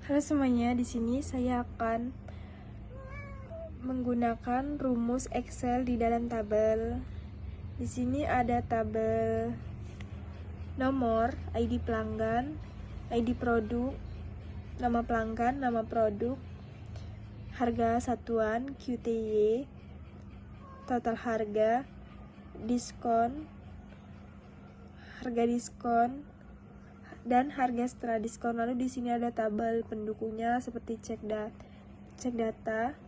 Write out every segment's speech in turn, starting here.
Halo semuanya, di sini saya akan menggunakan rumus Excel di dalam tabel. Di sini ada tabel nomor, ID pelanggan, ID produk, nama pelanggan, nama produk, harga satuan, QTY, total harga, diskon, harga diskon, dan harga setelah diskon. Lalu di sini ada tabel pendukungnya seperti cek data,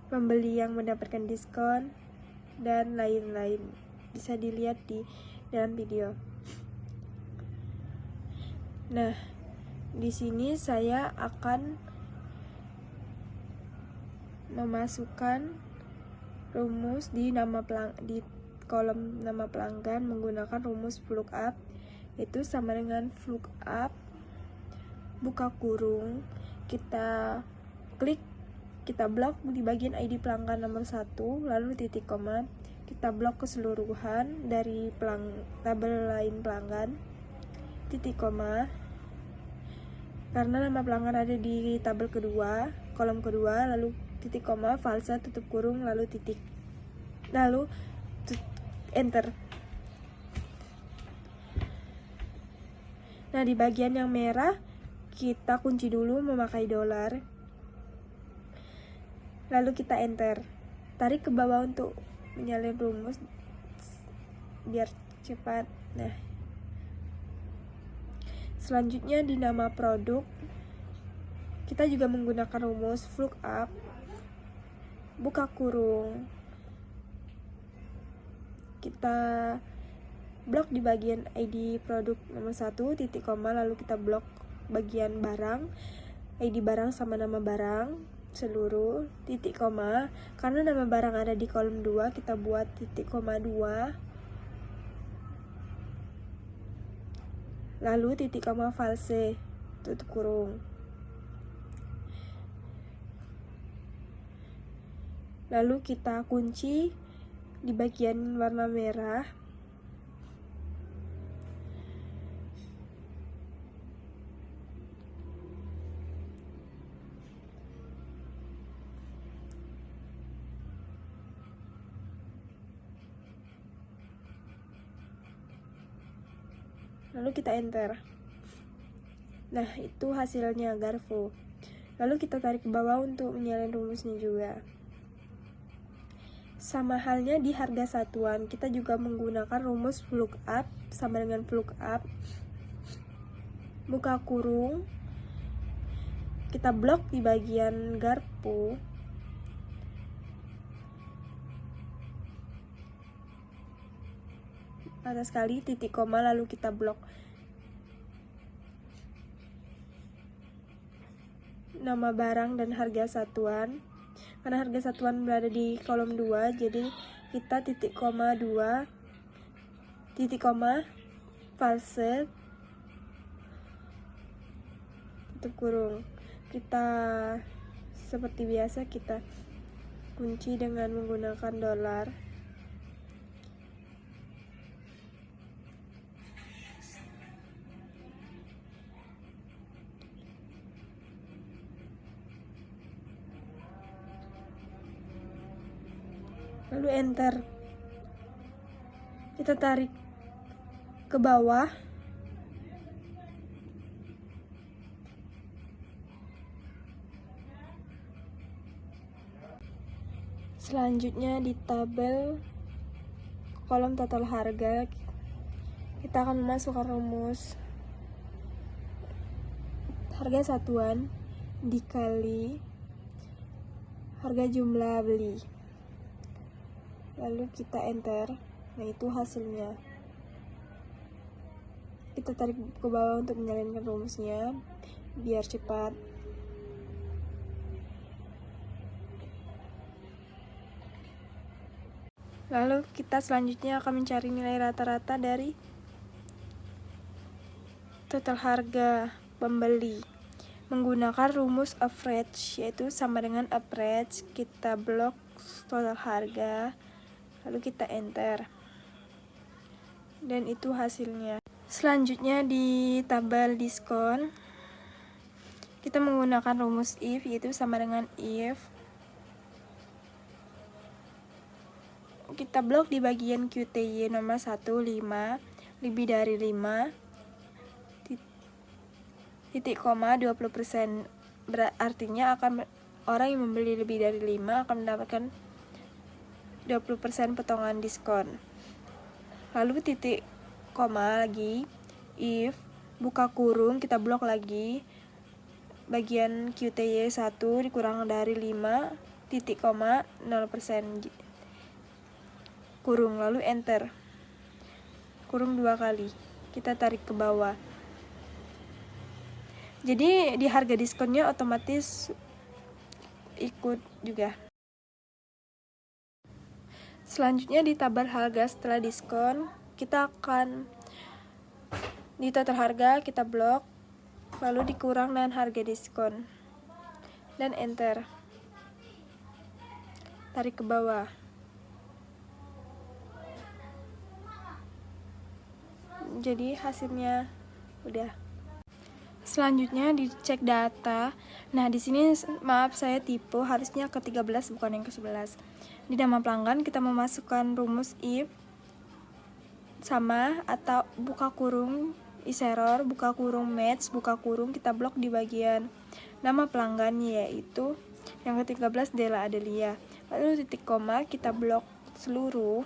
pembeli yang mendapatkan diskon, dan lain-lain. Bisa dilihat di dalam video. Nah, di sini saya akan memasukkan rumus di kolom nama pelanggan menggunakan rumus VLOOKUP. Itu sama dengan VLOOKUP buka kurung, kita klik, kita blok di bagian ID pelanggan nomor 1, lalu titik koma, kita blok keseluruhan dari tabel lain pelanggan, titik koma, karena nama pelanggan ada di tabel kedua, kolom kedua, lalu titik koma, false, tutup kurung, lalu titik, lalu enter. Nah, di bagian yang merah kita kunci dulu memakai dolar, lalu kita enter. Tarik ke bawah untuk menyalin rumus biar cepat. Nah, selanjutnya di nama produk kita juga menggunakan rumus VLOOKUP buka kurung, kita blok di bagian ID produk nomor 1, titik koma, lalu kita blok bagian barang, ID barang sama nama barang seluruh, titik koma, karena nama barang ada di kolom 2, kita buat titik koma 2, lalu titik koma false, tutup kurung, lalu kita kunci di bagian warna merah. Lalu kita enter. Nah, itu hasilnya Garfo. Lalu kita tarik ke bawah untuk menyalin rumusnya juga. Sama halnya di harga satuan, kita juga menggunakan rumus VLOOKUP sama dengan VLOOKUP buka kurung, kita blok di bagian garpu, atas kali titik koma, lalu kita blok nama barang dan harga satuan. Karena harga satuan berada di kolom 2, jadi kita titik koma 2, titik koma, false, tutup kurung. Kita seperti biasa kita kunci dengan menggunakan dolar. Lalu enter. Kita tarik ke bawah. Selanjutnya di tabel kolom total harga kita akan memasukkan rumus harga satuan dikali harga jumlah beli, lalu kita enter. Nah, itu hasilnya. Kita tarik ke bawah untuk menjalankan rumusnya biar cepat. Lalu kita selanjutnya akan mencari nilai rata-rata dari total harga pembeli menggunakan rumus average, yaitu sama dengan average, kita blok total harga, lalu kita enter, dan itu hasilnya. Selanjutnya di tabel diskon kita menggunakan rumus if, yaitu sama dengan if kita blok di bagian QTY nomor 1, 5 lebih dari 5 titik koma 20%, artinya orang yang membeli lebih dari 5 akan mendapatkan 20% potongan diskon. Lalu titik koma lagi, if buka kurung, kita blok lagi bagian QTY 1 dikurang dari 5 titik koma 0% kurung, lalu enter, kurung 2 kali, kita tarik ke bawah. Jadi di harga diskonnya otomatis ikut juga. Selanjutnya di tabel harga setelah diskon, kita akan di total harga kita blok, lalu dikurang dengan harga diskon, dan enter, tarik ke bawah. Jadi hasilnya udah. Selanjutnya dicek data. Nah, di sini maaf saya tipe, harusnya ke 13 bukan yang ke 11. Di nama pelanggan kita memasukkan rumus if sama atau buka kurung is error, buka kurung match, buka kurung, kita blok di bagian nama pelanggan, yaitu yang ke 13 Della Adelia. Lalu titik koma kita blok seluruh,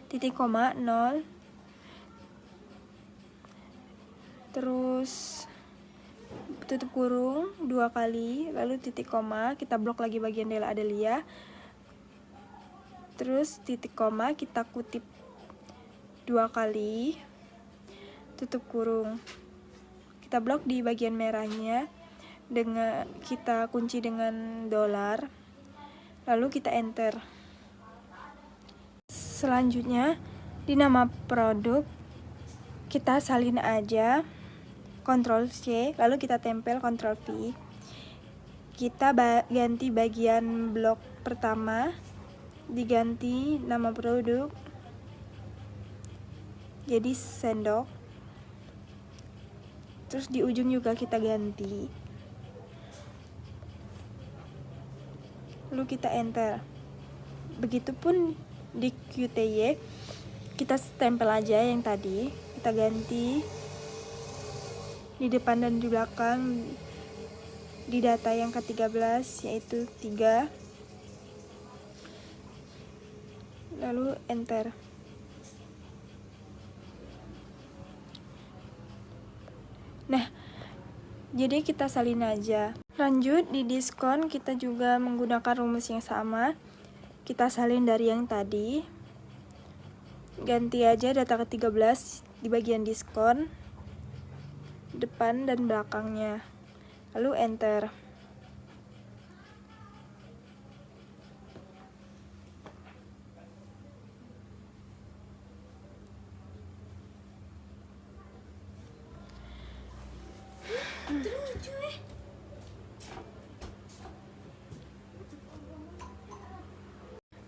titik koma 0, terus tutup kurung 2 kali, lalu titik koma kita blok lagi bagian Della Adelia, terus titik koma kita kutip 2 kali, tutup kurung, kita blok di bagian merahnya, dengan kita kunci dengan $, lalu kita enter. Selanjutnya di nama produk kita salin aja, Ctrl C, lalu kita tempel Ctrl V. Kita ganti bagian blok pertama, diganti nama produk jadi sendok, terus di ujung juga kita ganti, lalu kita enter. Begitupun di QTY kita stempel aja yang tadi, kita ganti di depan dan di belakang di data yang ke-13 yaitu 3, lalu enter. Nah, jadi kita salin aja. Lanjut di diskon kita juga menggunakan rumus yang sama, kita salin dari yang tadi, ganti aja data ke-13 di bagian diskon, depan dan belakangnya, lalu enter.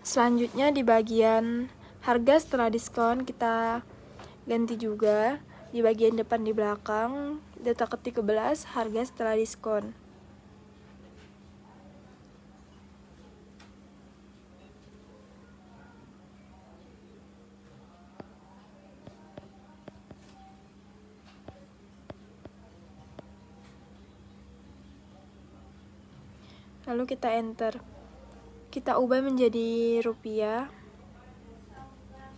Selanjutnya di bagian harga setelah diskon kita ganti juga di bagian depan di belakang, data ke-13 harga setelah diskon. Lalu kita enter. Kita ubah menjadi rupiah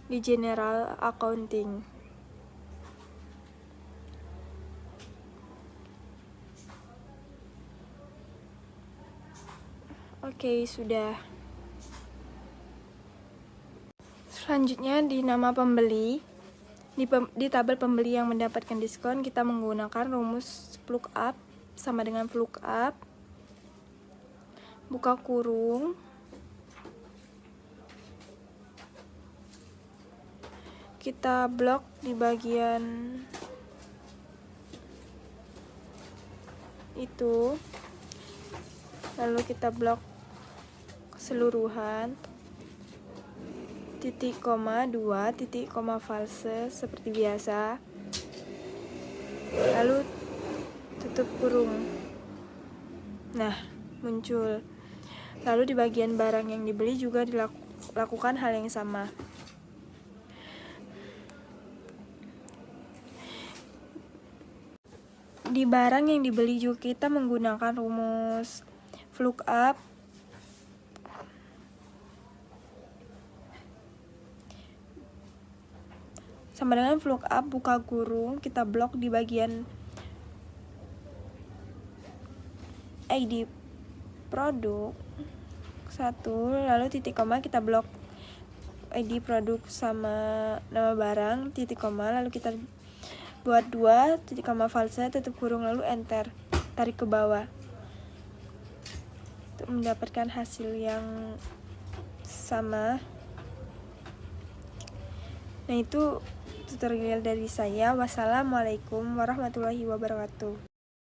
di general accounting. Oke, sudah. Selanjutnya di nama pembeli, di tabel pembeli yang mendapatkan diskon kita menggunakan rumus lookup sama dengan lookup, buka kurung, kita blok di bagian itu, lalu kita blok keseluruhan, titik koma 2, titik koma false seperti biasa, lalu tutup kurung. Nah, muncul. Lalu di bagian barang yang dibeli juga dilakukan hal yang sama. Di barang yang dibeli juga kita menggunakan rumus VLOOKUP sama dengan VLOOKUP buka kurung, kita blok di bagian ID produk 1, lalu titik koma kita blok ID produk sama nama barang, titik koma, lalu kita buat 2, titik koma false, tutup kurung, lalu enter, tarik ke bawah untuk mendapatkan hasil yang sama. Nah, itu tutorial dari saya. Wassalamualaikum warahmatullahi wabarakatuh.